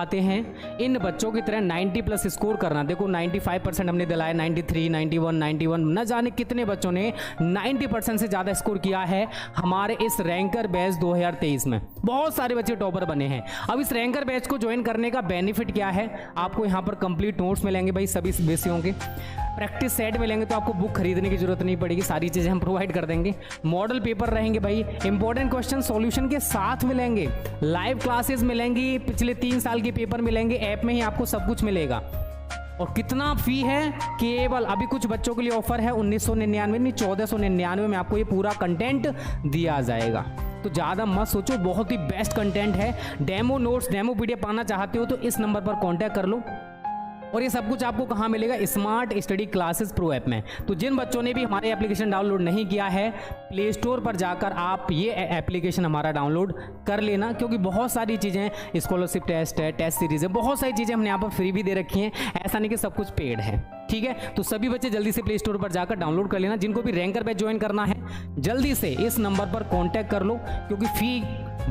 आते हैं इन बच्चों की तरह 90 प्लस स्कोर करना। देखो 95% हमने दिलाया, 93, 91, 91, न जाने कितने बच्चों ने 90% से ज़्यादा स्कोर किया है हमारे इस रैंकर बैच 2023 में। बहुत सारे बच्चे टॉपर बने हैं। अब इस रैंकर बैच को ज्वाइन करने का बेनिफिट क्या है, आपको यहाँ पर कंप्लीट नोट्स मिलेंगे भाई सभी विषयों के, प्रैक्टिस सेट मिलेंगे, तो आपको बुक खरीदने की जरूरत नहीं पड़ेगी, सारी चीज़ें हम प्रोवाइड कर देंगे। मॉडल पेपर रहेंगे भाई, इंपॉर्टेंट क्वेश्चन सॉल्यूशन के साथ मिलेंगे, लाइव क्लासेस मिलेंगी, पिछले 3 साल के पेपर मिलेंगे, ऐप में ही आपको सब कुछ मिलेगा। और कितना फी है, केवल अभी कुछ बच्चों के लिए ऑफर है 1999 नहीं 1499 में आपको ये पूरा कंटेंट दिया जाएगा। तो ज़्यादा मत सोचो, बहुत ही बेस्ट कंटेंट है। डेमो नोट्स, डेमो पीडीएफ पाना चाहते हो तो इस नंबर पर कॉन्टैक्ट कर लो। और ये सब कुछ आपको कहाँ मिलेगा, smart study classes pro app में। तो जिन बच्चों ने भी हमारे एप्लीकेशन डाउनलोड नहीं किया है, प्ले स्टोर पर जाकर आप ये एप्लीकेशन हमारा डाउनलोड कर लेना, क्योंकि बहुत सारी चीज़ें, स्कॉलरशिप टेस्ट है, टेस्ट सीरीज है, बहुत सारी चीज़ें हमने यहाँ पर फ्री भी दे रखी हैं, ऐसा नहीं कि सब कुछ पेड है। ठीक है, तो सभी बच्चे जल्दी से प्ले स्टोर पर जाकर डाउनलोड कर लेना। जिनको भी रैंकर बैच ज्वाइन करना है जल्दी से इस नंबर पर कॉन्टैक्ट कर लो, क्योंकि फी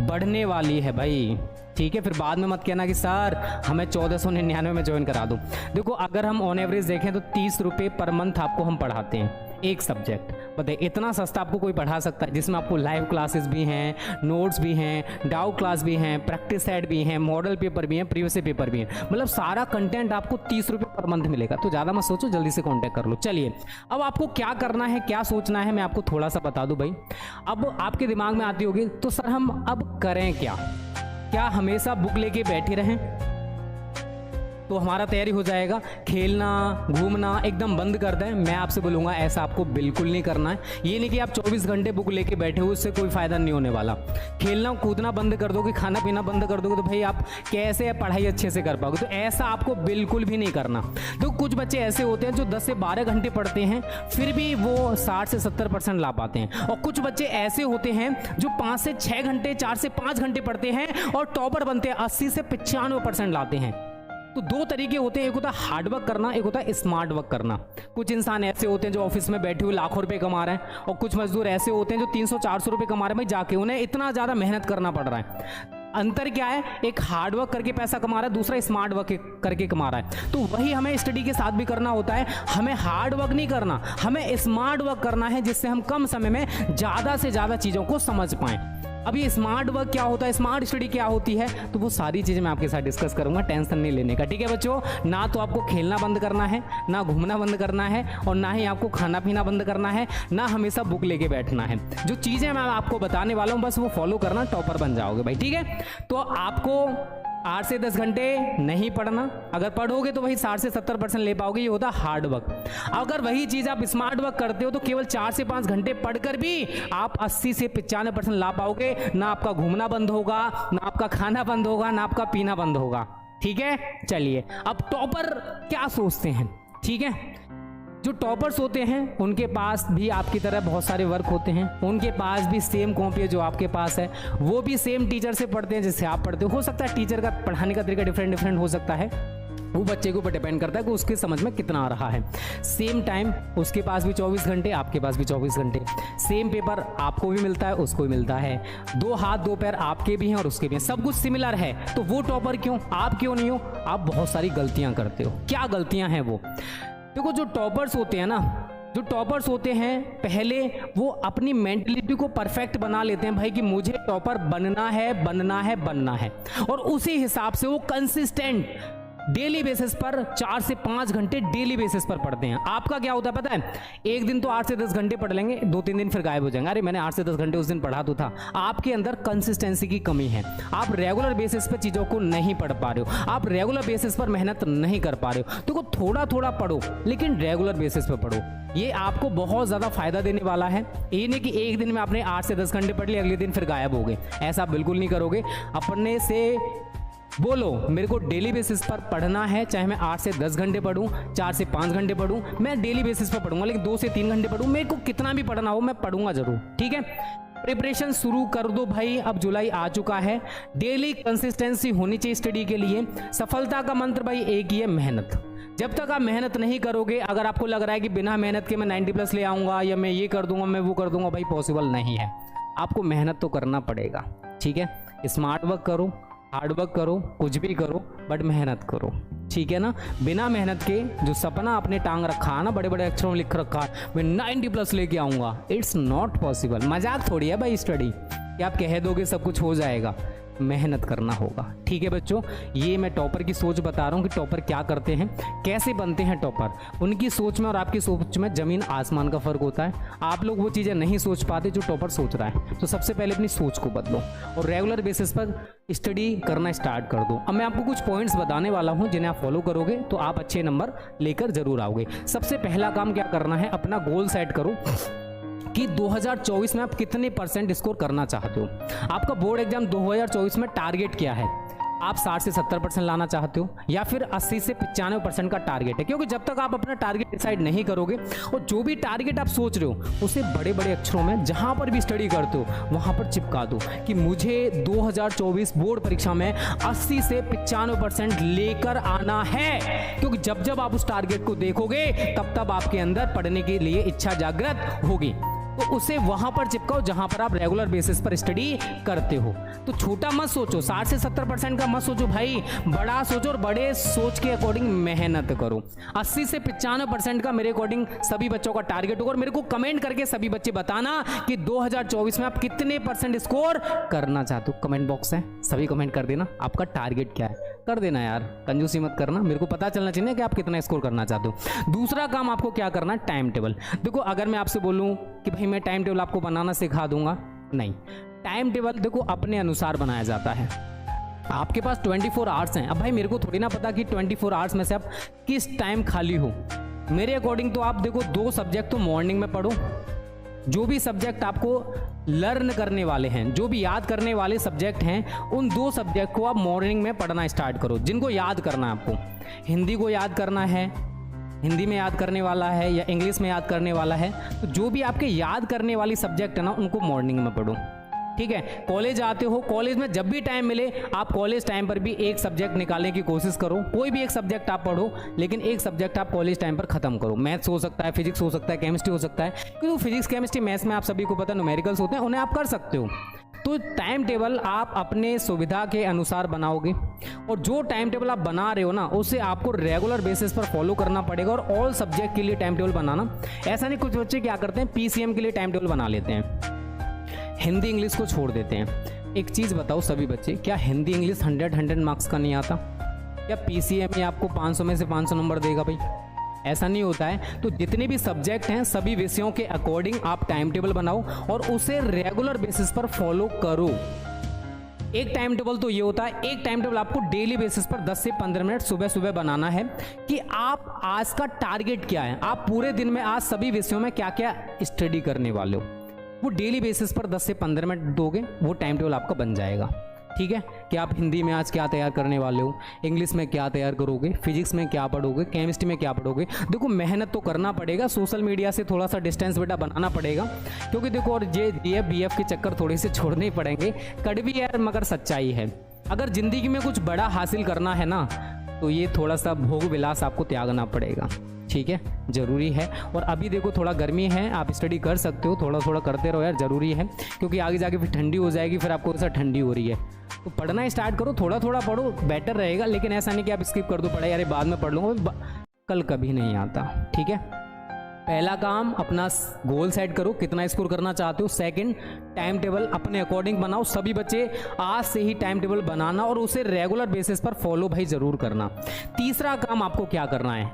बढ़ने वाली है भाई। ठीक है, फिर बाद में मत कहना कि सर हमें 1499 में ज्वाइन करा दो। देखो अगर हम ऑन एवरेज देखें तो 30 रुपये पर मंथ आपको हम पढ़ाते हैं एक सब्जेक्ट। बताइए इतना सस्ता आपको कोई पढ़ा सकता है, जिसमें आपको लाइव क्लासेस भी हैं, नोट्स भी हैं, डाउट क्लास भी हैं, प्रैक्टिस सेट भी हैं, मॉडल पेपर भी हैं, प्रीवियस पेपर भी हैं, मतलब सारा कंटेंट आपको 30 रुपये पर मंथ मिलेगा। तो ज़्यादा मत सोचो, जल्दी से कॉन्टैक्ट कर लो। चलिए अब आपको क्या करना है, क्या सोचना है, मैं आपको थोड़ा सा बता दूं भाई। अब आपके दिमाग में आती होगी तो सर हम अब करें क्या हमेशा बुक लेके बैठे रहें तो हमारा तैयारी हो जाएगा, खेलना घूमना एकदम बंद कर दें? मैं आपसे बोलूँगा ऐसा आपको बिल्कुल नहीं करना है। ये नहीं कि आप 24 घंटे बुक लेके बैठे हो, उससे कोई फ़ायदा नहीं होने वाला। खेलना कूदना बंद कर दोगे, खाना पीना बंद कर दोगे, तो भाई आप कैसे पढ़ाई अच्छे से कर पाओगे? तो ऐसा आपको बिल्कुल भी नहीं करना। तो कुछ बच्चे ऐसे होते हैं जो 10 से 12 घंटे पढ़ते हैं, फिर भी वो 60 से 70% ला पाते हैं। और कुछ बच्चे ऐसे होते हैं जो 5 से 6 घंटे, 4 से 5 घंटे पढ़ते हैं और टॉपर बनते हैं, 80 से 95% लाते हैं। तो दो तरीके होते हैं, एक होता है हार्ड वर्क करना, एक होता है स्मार्ट वर्क करना। कुछ इंसान ऐसे होते हैं जो ऑफिस में बैठे हुए लाखों रुपए कमा रहे हैं, और कुछ मजदूर ऐसे होते हैं जो 300-400 रुपए कमा रहे हैं भाई जाके, उन्हें इतना ज़्यादा मेहनत करना पड़ रहा है। अंतर क्या है, एक हार्ड वर्क करके पैसा कमा रहा है, दूसरा स्मार्ट वर्क करके कमा रहा है। तो वही हमें स्टडी के साथ भी करना होता है। हमें हार्ड वर्क नहीं करना, हमें स्मार्ट वर्क करना है, जिससे हम कम समय में ज़्यादा से ज़्यादा चीज़ों को समझ पाएँ। अब ये स्मार्ट वर्क क्या होता है, स्मार्ट स्टडी क्या होती है, तो वो सारी चीज़ें मैं आपके साथ डिस्कस करूंगा, टेंशन नहीं लेने का। ठीक है बच्चों, ना तो आपको खेलना बंद करना है, ना घूमना बंद करना है, और ना ही आपको खाना पीना बंद करना है, ना हमेशा बुक लेके बैठना है। जो चीज़ें मैं आपको बताने वाला हूँ बस वो फॉलो करना, टॉपर बन जाओगे भाई। ठीक है, तो आपको 8 से 10 घंटे नहीं पढ़ना, अगर पढ़ोगे तो वही 60 से 70% ले पाओगे, ये होता है हार्ड वर्क। अगर वही चीज़ आप स्मार्ट वर्क करते हो तो केवल 4 से 5 घंटे पढ़कर भी आप 80 से 95% ला पाओगे। ना आपका घूमना बंद होगा, ना आपका खाना बंद होगा, ना आपका पीना बंद होगा। ठीक है, चलिए अब टॉपर क्या सोचते हैं। ठीक है, जो टॉपर्स होते हैं उनके पास भी आपकी तरह बहुत सारे वर्क होते हैं, उनके पास भी सेम कॉपी है जो आपके पास है, वो भी सेम टीचर से पढ़ते हैं जैसे आप पढ़ते हो सकता है टीचर का पढ़ाने का तरीका डिफरेंट हो सकता है, वो बच्चे के ऊपर डिपेंड करता है कि उसके समझ में कितना आ रहा है। सेम टाइम उसके पास भी 24 घंटे, आपके पास भी 24 घंटे, सेम पेपर आपको भी मिलता है उसको भी मिलता है, 2 हाथ 2 पैर आपके भी हैं और उसके भी हैं, सब कुछ सिमिलर है। तो वो टॉपर क्यों, आप क्यों नहीं हो? आप बहुत सारी गलतियां करते हो। क्या गलतियां हैं वो? देखो जो टॉपर्स होते हैं ना, जो टॉपर्स होते हैं पहले वो अपनी मेंटलिटी को परफेक्ट बना लेते हैं भाई कि मुझे टॉपर बनना है, और उसी हिसाब से वो कंसिस्टेंट डेली बेसिस पर 4 से 5 घंटे डेली बेसिस पर पढ़ते हैं। आपका क्या होता है पता है, एक दिन तो 8 से 10 घंटे पढ़ लेंगे, 2-3 दिन फिर गायब हो जाएंगे, अरे मैंने 8 से 10 घंटे उस दिन पढ़ा तो था। आपके अंदर कंसिस्टेंसी की कमी है, आप रेगुलर बेसिस पर चीज़ों को नहीं पढ़ पा रहे हो, आप रेगुलर बेसिस पर मेहनत नहीं कर पा रहे हो। तो थोड़ा थोड़ा पढ़ो लेकिन रेगुलर बेसिस पर पढ़ो, ये आपको बहुत ज़्यादा फायदा देने वाला है। ये नहीं कि एक दिन में आपने 8 से 10 घंटे पढ़ लिए अगले दिन फिर गायब हो गए, ऐसा बिल्कुल नहीं करोगे। अपने से बोलो मेरे को डेली बेसिस पर पढ़ना है, चाहे मैं 8 से 10 घंटे पढ़ूं, 4 से 5 घंटे पढ़ूं, मैं डेली बेसिस पर पढ़ूंगा, लेकिन 2 से 3 घंटे पढ़ूं, मेरे को कितना भी पढ़ना हो मैं पढ़ूंगा जरूर। ठीक है, प्रिपरेशन शुरू कर दो भाई, अब जुलाई आ चुका है। डेली कंसिस्टेंसी होनी चाहिए स्टडी के लिए। सफलता का मंत्र भाई एक ही है, मेहनत। जब तक आप मेहनत नहीं करोगे, अगर आपको लग रहा है कि बिना मेहनत के मैं 90+ ले आऊंगा या मैं ये कर दूंगा मैं वो कर दूंगा, भाई पॉसिबल नहीं है। आपको मेहनत तो करना पड़ेगा। ठीक है, स्मार्ट वर्क करो, हार्डवर्क करो, कुछ भी करो, बट मेहनत करो, ठीक है ना। बिना मेहनत के जो सपना आपने टांग रखा है ना, बड़े बड़े अक्षरों में लिख रखा है मैं 90 प्लस लेके आऊँगा, इट्स नॉट पॉसिबल। मजाक थोड़ी है भाई स्टडी कि आप कह दोगे सब कुछ हो जाएगा, मेहनत करना होगा, ठीक है बच्चों। ये मैं टॉपर की सोच बता रहा हूँ कि टॉपर क्या करते हैं, कैसे बनते हैं टॉपर। उनकी सोच में और आपकी सोच में ज़मीन आसमान का फ़र्क होता है। आप लोग वो चीज़ें नहीं सोच पाते जो टॉपर सोच रहा है। तो सबसे पहले अपनी सोच को बदलो और रेगुलर बेसिस पर स्टडी करना स्टार्ट कर दो। अब मैं आपको कुछ पॉइंट्स बताने वाला हूँ जिन्हें आप फॉलो करोगे तो आप अच्छे नंबर लेकर जरूर आओगे। सबसे पहला काम क्या करना है, अपना गोल सेट करो कि 2024 में आप कितने परसेंट स्कोर करना चाहते हो। आपका बोर्ड एग्जाम 2024 में टारगेट क्या है, आप 60 से 70% लाना चाहते हो या फिर 80 से 95% का टारगेट है। क्योंकि जब तक आप अपना टारगेट डिसाइड नहीं करोगे और जो भी टारगेट आप सोच रहे हो उसे बड़े बड़े अक्षरों में जहां पर भी स्टडी करते हो वहां पर चिपका दो कि मुझे 2024 बोर्ड परीक्षा में 80 से 95% लेकर आना है। क्योंकि जब जब आप उस टारगेट को देखोगे तब तब आपके अंदर पढ़ने के लिए इच्छा जागृत होगी। तो उसे वहां पर चिपकाओ जहां पर आप रेगुलर बेसिस पर स्टडी करते हो। तो छोटा मत सोचो, 60 से 70% का मत सोचो भाई, बड़ा सोचो और बड़े सोच के अकॉर्डिंग मेहनत करो। 80 से 95% का मेरे अकॉर्डिंग सभी बच्चों का टारगेट होगा और मेरे को कमेंट करके सभी बच्चे बताना कि 2024 में आप कितने परसेंट स्कोर करना चाहते हो। कमेंट बॉक्स है, सभी कमेंट कर देना आपका टारगेट क्या है, कर देना यार, कंजूसी मत करना, मेरे को पता चलना चाहिए कि आप कितना स्कोर करना चाहते हो। दूसरा काम आपको क्या करना है, टाइम टेबल। देखो अगर मैं आपसे बोलूं कि भाई मैं टाइम टेबल आपको बनाना सिखा दूंगा, नहीं, टाइम टेबल देखो अपने अनुसार बनाया जाता है। आपके पास 24 आवर्स हैं। अब भाई मेरे को थोड़ी ना पता कि 24 आवर्स में से आप किस टाइम खाली हो। मेरे अकॉर्डिंग तो आप देखो 2 सब्जेक्ट तो मॉर्निंग में पढ़ो, जो भी सब्जेक्ट आपको लर्न करने वाले हैं, जो भी याद करने वाले सब्जेक्ट हैं, उन 2 सब्जेक्ट को आप मॉर्निंग में पढ़ना स्टार्ट करो। जिनको याद करना है, आपको हिंदी को याद करना है, हिंदी में याद करने वाला है या इंग्लिश में याद करने वाला है, तो जो भी आपके याद करने वाली सब्जेक्ट है ना उनको मॉर्निंग में पढ़ो, ठीक है। कॉलेज आते हो, कॉलेज में जब भी टाइम मिले आप कॉलेज टाइम पर भी एक सब्जेक्ट निकालने की कोशिश करो। कोई भी एक सब्जेक्ट आप पढ़ो, लेकिन एक सब्जेक्ट आप कॉलेज टाइम पर खत्म करो। मैथ्स हो सकता है, फिजिक्स हो सकता है, केमिस्ट्री हो सकता है, क्योंकि फिजिक्स केमिस्ट्री मैथ्स में आप सभी को पता न्यूमेरिकल्स होते हैं, उन्हें आप कर सकते हो। तो टाइम टेबल आप अपने सुविधा के अनुसार बनाओगे और जो टाइम टेबल आप बना रहे हो ना उसे आपको रेगुलर बेसिस पर फॉलो करना पड़ेगा। और ऑल सब्जेक्ट के लिए टाइम टेबल बनाना, ऐसा नहीं कुछ बच्चे क्या करते हैं पीसीएम के लिए टाइम टेबल बना लेते हैं, हिंदी इंग्लिश को छोड़ देते हैं। एक चीज़ बताओ सभी बच्चे, क्या हिंदी इंग्लिश 100 मार्क्स का नहीं आता? क्या पीसीएम में आपको 500 में से 500 नंबर देगा भाई? ऐसा नहीं होता है। तो जितने भी सब्जेक्ट हैं सभी विषयों के अकॉर्डिंग आप टाइम टेबल बनाओ और उसे रेगुलर बेसिस पर फॉलो करो। एक टाइम टेबल तो ये होता है, एक टाइम टेबल आपको डेली बेसिस पर 10 से 15 मिनट सुबह सुबह बनाना है कि आप आज का टारगेट क्या है, आप पूरे दिन में आज सभी विषयों में क्या क्या स्टडी करने वाले हो, वो डेली बेसिस पर 10 से 15 मिनट दोगे, वो टाइम टेबल आपका बन जाएगा, ठीक है। कि आप हिंदी में आज क्या तैयार करने वाले हो, इंग्लिश में क्या तैयार करोगे, फिजिक्स में क्या पढ़ोगे, केमिस्ट्री में क्या पढ़ोगे। देखो मेहनत तो करना पड़ेगा, सोशल मीडिया से थोड़ा सा डिस्टेंस बेटा बनाना पड़ेगा, क्योंकि देखो और ये DF BF के चक्कर थोड़े से छोड़ने ही पड़ेंगे। कड़वी है मगर सच्चाई है। अगर जिंदगी में कुछ बड़ा हासिल करना है ना तो ये थोड़ा सा भोग विलास आपको त्यागना पड़ेगा, ठीक है, जरूरी है। और अभी देखो थोड़ा गर्मी है, आप स्टडी कर सकते हो, थोड़ा थोड़ा करते रहो यार, जरूरी है, क्योंकि आगे जाके फिर ठंडी हो जाएगी, फिर आपको ऐसा ठंडी हो रही है तो पढ़ना स्टार्ट करो, थोड़ा थोड़ा पढ़ो, बेटर रहेगा। लेकिन ऐसा नहीं कि आप स्किप कर दो पढ़ाई, अरे बाद में पढ़ लूँगा, कल कभी नहीं आता, ठीक है। पहला काम अपना गोल सेट करो, कितना स्कोर करना चाहते हो। सेकंड, टाइम टेबल अपने अकॉर्डिंग बनाओ। सभी बच्चे आज से ही टाइम टेबल बनाना और उसे रेगुलर बेसिस पर फॉलो भाई जरूर करना। तीसरा काम आपको क्या करना है,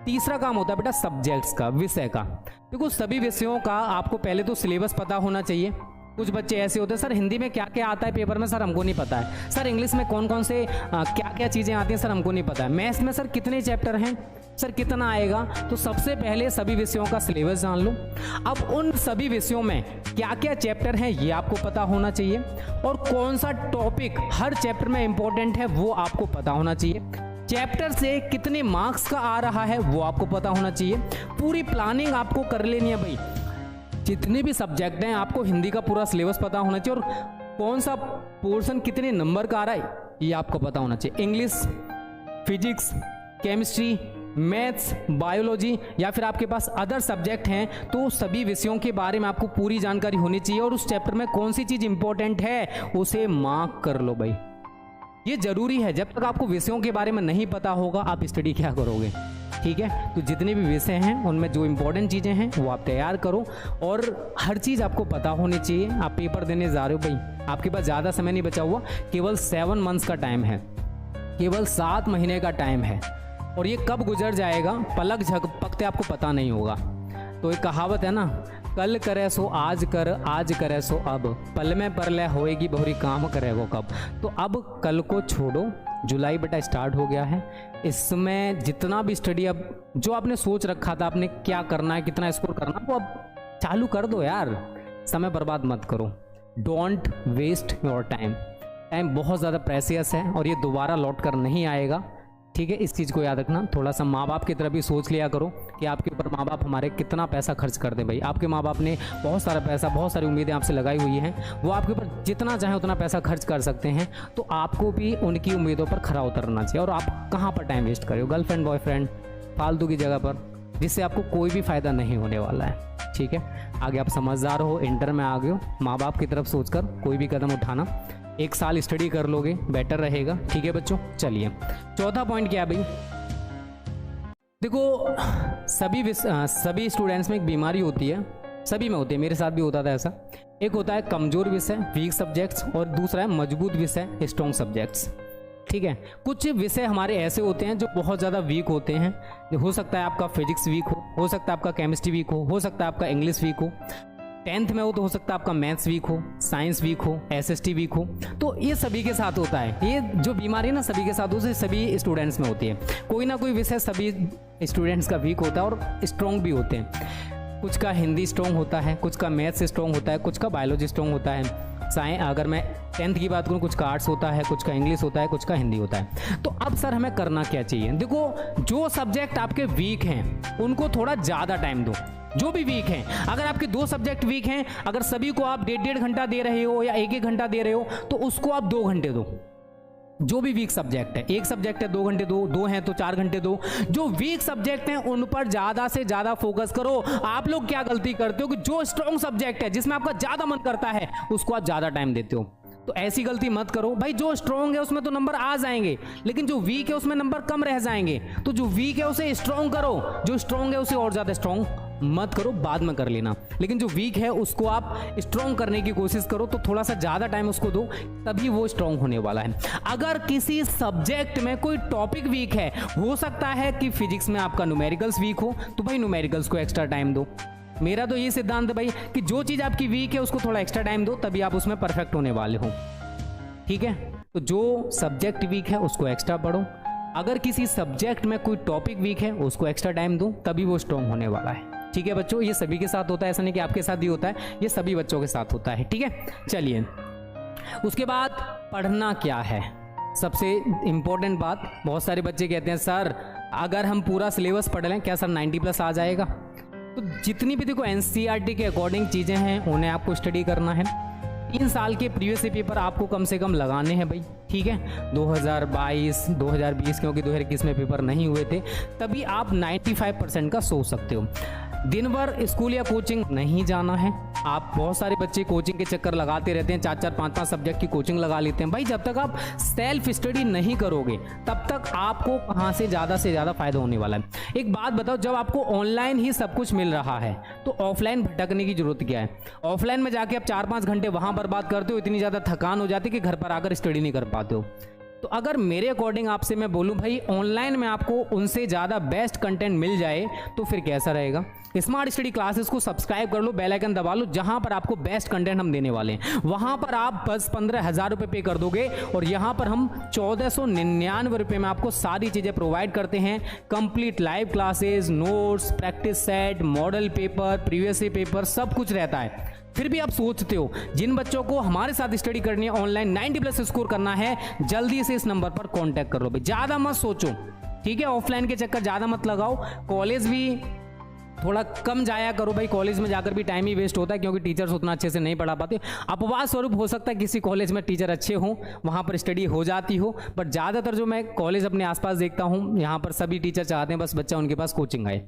तीसरा काम होता है बेटा सब्जेक्ट्स का, विषय का। देखो सभी विषयों का आपको पहले तो सिलेबस पता होना चाहिए। कुछ बच्चे ऐसे होते हैं सर हिंदी में क्या क्या आता है पेपर में सर हमको नहीं पता है, सर इंग्लिश में कौन कौन से क्या क्या चीज़ें आती हैं सर हमको नहीं पता है, मैथ्स में सर कितने चैप्टर हैं सर कितना आएगा। तो सबसे पहले सभी विषयों का सिलेबस जान लो। अब उन सभी विषयों में क्या क्या चैप्टर हैं ये आपको पता होना चाहिए और कौन सा टॉपिक हर चैप्टर में इंपॉर्टेंट है वो आपको पता होना चाहिए। चैप्टर से कितने मार्क्स का आ रहा है वो आपको पता होना चाहिए। पूरी प्लानिंग आपको कर लेनी है भाई। जितने भी सब्जेक्ट हैं आपको हिंदी का पूरा सिलेबस पता होना चाहिए और कौन सा पोर्शन कितने नंबर का आ रहा है ये आपको पता होना चाहिए। English, physics, chemistry, maths, biology या फिर आपके पास अदर सब्जेक्ट हैं तो सभी विषयों के बारे में आपको पूरी जानकारी होनी चाहिए और उस चैप्टर में कौन सी चीज़ इंपॉर्टेंट है उसे मार्क कर लो भाई। ये जरूरी है। जब तक आपको विषयों के बारे में नहीं पता होगा आप स्टडी क्या करोगे, ठीक है। तो जितने भी विषय हैं उनमें जो इंपॉर्टेंट चीज़ें हैं वो आप तैयार करो, और हर चीज़ आपको पता होनी चाहिए। आप पेपर देने जा रहे हो भाई, आपके पास ज़्यादा समय नहीं बचा हुआ, केवल 7 मंथ्स का टाइम है, केवल 7 महीने का टाइम है, और ये कब गुजर जाएगा पलक झपकते आपको पता नहीं होगा। तो एक कहावत है ना, कल करे सो आज कर, आज करे सो अब, पल में परलय होएगी बहुरी काम करे वो कब। तो अब कल को छोड़ो, जुलाई बेटा स्टार्ट हो गया है, इसमें जितना भी स्टडी अब जो आपने सोच रखा था आपने क्या करना है, कितना स्कोर करना, वो अब चालू कर दो यार, समय बर्बाद मत करो। Don't waste your time, time बहुत ज़्यादा प्रेशियस है और ये दोबारा लौट कर नहीं आएगा, ठीक है। इस चीज़ को याद रखना। थोड़ा सा माँ बाप की तरफ भी सोच लिया करो कि आपके ऊपर माँ बाप हमारे कितना पैसा खर्च कर दें। भाई आपके माँ बाप ने बहुत सारा पैसा, बहुत सारी उम्मीदें आपसे लगाई हुई हैं, वो आपके ऊपर जितना चाहे उतना पैसा खर्च कर सकते हैं, तो आपको भी उनकी उम्मीदों पर खरा उतरना चाहिए। और आप कहाँ पर टाइम वेस्ट करो, गर्लफ्रेंड बॉयफ्रेंड फालतू की जगह पर, जिससे आपको कोई भी फ़ायदा नहीं होने वाला है, ठीक है। आगे आप समझदार हो, इंटर में आ गए हो, माँ बाप की तरफ सोचकर कोई भी कदम उठाना। 1 साल स्टडी कर लोगे बेटर रहेगा, ठीक है बच्चों। चलिए चौथा पॉइंट क्या है भाई, देखो सभी स्टूडेंट्स में एक बीमारी होती है, सभी में होती है, मेरे साथ भी होता था ऐसा। एक होता है कमजोर विषय वीक सब्जेक्ट्स, और दूसरा है मजबूत विषय स्ट्रॉन्ग सब्जेक्ट्स, ठीक है। कुछ विषय हमारे ऐसे होते हैं जो बहुत ज़्यादा वीक होते हैं, हो सकता है आपका फिजिक्स वीक हो सकता है आपका केमिस्ट्री वीक हो सकता है आपका इंग्लिश वीक हो, 10th में हो तो हो सकता है आपका मैथ्स वीक हो, साइंस वीक हो, SST वीक हो। तो ये सभी के साथ होता है, ये जो बीमारी है ना सभी के साथ होती है, सभी स्टूडेंट्स में होती है। कोई ना कोई विषय सभी स्टूडेंट्स का वीक होता है और स्ट्रॉन्ग भी होते हैं। कुछ का हिंदी स्ट्रॉन्ग होता है, कुछ का मैथ्स स्ट्रॉन्ग होता है, कुछ का बायोलॉजी स्ट्रॉन्ग होता है। अगर मैं 10th की बात करूँ, कुछ का आर्ट्स होता है, कुछ का इंग्लिश होता है, कुछ का हिंदी होता है। तो अब सर हमें करना क्या चाहिए, देखो जो सब्जेक्ट आपके वीक हैं उनको थोड़ा ज़्यादा टाइम दो। जो भी वीक हैं, अगर आपके 2 सब्जेक्ट वीक हैं, अगर सभी को आप 1.5 घंटा दे रहे हो या 1-1 घंटा दे रहे हो, तो उसको आप 2 घंटे दो। जो भी वीक सब्जेक्ट है, 1 सब्जेक्ट है 2 घंटे दो, 2 हैं तो 4 घंटे दो। जो वीक सब्जेक्ट हैं उन पर ज़्यादा से ज़्यादा फोकस करो। आप लोग क्या गलती करते हो कि जो स्ट्रॉन्ग सब्जेक्ट है जिसमें आपका ज़्यादा मन करता है उसको आप ज़्यादा टाइम देते हो। तो ऐसी गलती मत करो भाई। जो स्ट्रॉन्ग है उसमें तो नंबर आ जाएंगे, लेकिन जो वीक है उसमें नंबर कम रह जाएंगे। तो जो वीक है उसे स्ट्रॉन्ग करो, जो स्ट्रॉन्ग है उसे और ज़्यादा स्ट्रॉन्ग मत करो, बाद में कर लेना। लेकिन जो वीक है उसको आप स्ट्रॉन्ग करने की कोशिश करो, तो थोड़ा सा ज़्यादा टाइम उसको दो, तभी वो स्ट्रॉन्ग होने वाला है। अगर किसी सब्जेक्ट में कोई टॉपिक वीक है, हो सकता है कि फिजिक्स में आपका न्यूमेरिकल्स वीक हो, तो भाई न्यूमेरिकल्स को एक्स्ट्रा टाइम दो। मेरा तो ये सिद्धांत है भाई कि जो चीज़ आपकी वीक है उसको थोड़ा एक्स्ट्रा टाइम दो, तभी आप उसमें परफेक्ट होने वाले हो, ठीक है। तो जो सब्जेक्ट वीक है उसको एक्स्ट्रा पढ़ो, अगर किसी सब्जेक्ट में कोई टॉपिक वीक है उसको एक्स्ट्रा टाइम दो, तभी वो स्ट्रॉन्ग होने वाला है, ठीक है बच्चों। ये सभी के साथ होता है, ऐसा नहीं कि आपके साथ ही होता है, ये सभी बच्चों के साथ होता है, ठीक है। चलिए उसके बाद पढ़ना क्या है, सबसे इंपॉर्टेंट बात। बहुत सारे बच्चे कहते हैं सर अगर हम पूरा सिलेबस पढ़ लें क्या सर 90+ आ जाएगा। तो जितनी भी देखो NCERT के अकॉर्डिंग चीज़ें हैं उन्हें आपको स्टडी करना है। 3 साल के प्रीवियस पेपर आपको कम से कम लगाने हैं भाई, ठीक है। 2022, 2020 क्योंकि 2021 में पेपर नहीं हुए थे, तभी आप 95% का सोच सकते हो। दिन भर स्कूल या कोचिंग नहीं जाना है। आप बहुत सारे बच्चे कोचिंग के चक्कर लगाते रहते हैं, 4-4, 5-5 सब्जेक्ट की कोचिंग लगा लेते हैं। भाई जब तक आप सेल्फ स्टडी नहीं करोगे तब तक आपको कहाँ से ज़्यादा फायदा होने वाला है। एक बात बताओ, जब आपको ऑनलाइन ही सब कुछ मिल रहा है तो ऑफलाइन भटकने की जरूरत क्या है। ऑफलाइन में जाके आप 4-5 घंटे वहाँ बर्बाद करते हो, इतनी ज़्यादा थकान हो जाती है कि घर पर आकर स्टडी नहीं कर पाते हो। तो अगर मेरे अकॉर्डिंग आपसे मैं बोलूं भाई ऑनलाइन में आपको उनसे ज़्यादा बेस्ट कंटेंट मिल जाए तो फिर कैसा रहेगा। स्मार्ट स्टडी क्लासेस को सब्सक्राइब कर लो, बेल आइकन दबा लो, जहां पर आपको बेस्ट कंटेंट हम देने वाले हैं वहां पर आप बस 15,000 रुपये पे कर दोगे और यहां पर हम 1499 रुपये में आपको सारी चीज़ें प्रोवाइड करते हैं। Complete live classes, notes, practice set, model paper, previous paper, सब कुछ रहता है। फिर भी आप सोचते हो जिन बच्चों को हमारे साथ स्टडी करनी है, ऑनलाइन 90+ स्कोर करना है, जल्दी से इस नंबर पर कांटेक्ट कर लो भाई, ज़्यादा मत सोचो, ठीक है। ऑफलाइन के चक्कर ज़्यादा मत लगाओ, कॉलेज भी थोड़ा कम जाया करो भाई, कॉलेज में जाकर भी टाइम ही वेस्ट होता है क्योंकि टीचर्स उतना अच्छे से नहीं पढ़ा पाते। अपवाद स्वरूप हो सकता है किसी कॉलेज में टीचर अच्छे हों, वहाँ पर स्टडी हो जाती हो, बट ज़्यादातर जो मैं कॉलेज अपने आसपास देखता हूँ यहाँ पर सभी टीचर चाहते हैं बस बच्चा उनके पास कोचिंग आए,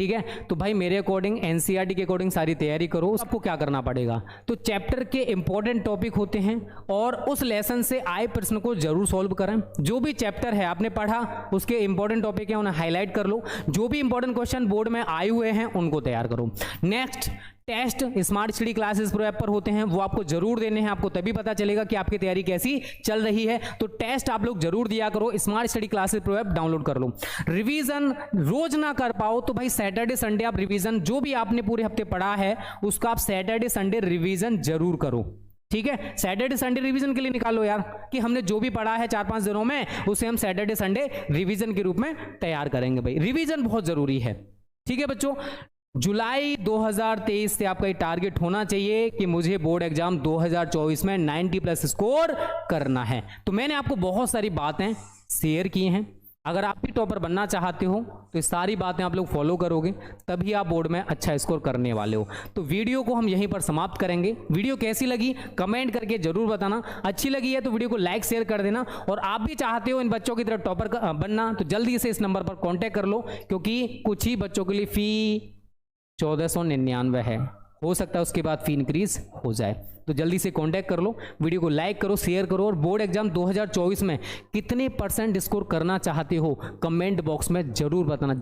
ठीक है। तो भाई मेरे अकॉर्डिंग एनसीईआरटी के अकॉर्डिंग सारी तैयारी करो। आपको क्या करना पड़ेगा, तो चैप्टर के इंपॉर्टेंट टॉपिक होते हैं और उस लेसन से आए प्रश्न को जरूर सॉल्व करें। जो भी चैप्टर है आपने पढ़ा उसके इंपॉर्टेंट टॉपिक है उन्हें हाईलाइट कर लो। जो भी इंपॉर्टेंट क्वेश्चन बोर्ड में आए हुए हैं उनको तैयार करो। Next test smart study classes pro app पर होते हैं, वो आपको जरूर देने हैं। आपको तभी पता चलेगा कि आपकी तैयारी कैसी चल रही है। तो टेस्ट आप लोग जरूर दिया करो। Smart study classes pro app download कर लो। रिवीजन रोज ना कर पाओ तो भाई सैटरडे संडे आप रिवीजन जो भी आपने पूरे हफ्ते पढ़ा है उसका आप सैटरडे संडे रिवीजन जरूर करो। ठीक है, सैटरडे संडे रिवीजन के लिए निकालो यार, कि हमने जो भी पढ़ा है 4-5 दिनों में उसे हम सैटरडे संडे रिवीजन के रूप में तैयार करेंगे। भाई रिवीजन बहुत जरूरी है। ठीक है बच्चों, जुलाई 2023 से आपका ये टारगेट होना चाहिए कि मुझे बोर्ड एग्जाम 2024 में 90+ स्कोर करना है। तो मैंने आपको बहुत सारी बातें शेयर की हैं। अगर आप भी टॉपर बनना चाहते हो तो ये सारी बातें आप लोग फॉलो करोगे तभी आप बोर्ड में अच्छा स्कोर करने वाले हो। तो वीडियो को हम यहीं पर समाप्त करेंगे। वीडियो कैसी लगी कमेंट करके जरूर बताना। अच्छी लगी है तो वीडियो को लाइक शेयर कर देना। और आप भी चाहते हो इन बच्चों की तरह टॉपर बनना तो जल्दी से इस नंबर पर कॉन्टैक्ट कर लो, क्योंकि कुछ ही बच्चों के लिए फी 1499 है। हो सकता है उसके बाद फी इंक्रीज हो जाए। तो जल्दी से कांटेक्ट कर लो, वीडियो को लाइक करो, शेयर करो। और बोर्ड एग्जाम 2024 में कितने % स्कोर करना चाहते हो कमेंट बॉक्स में जरूर बताना।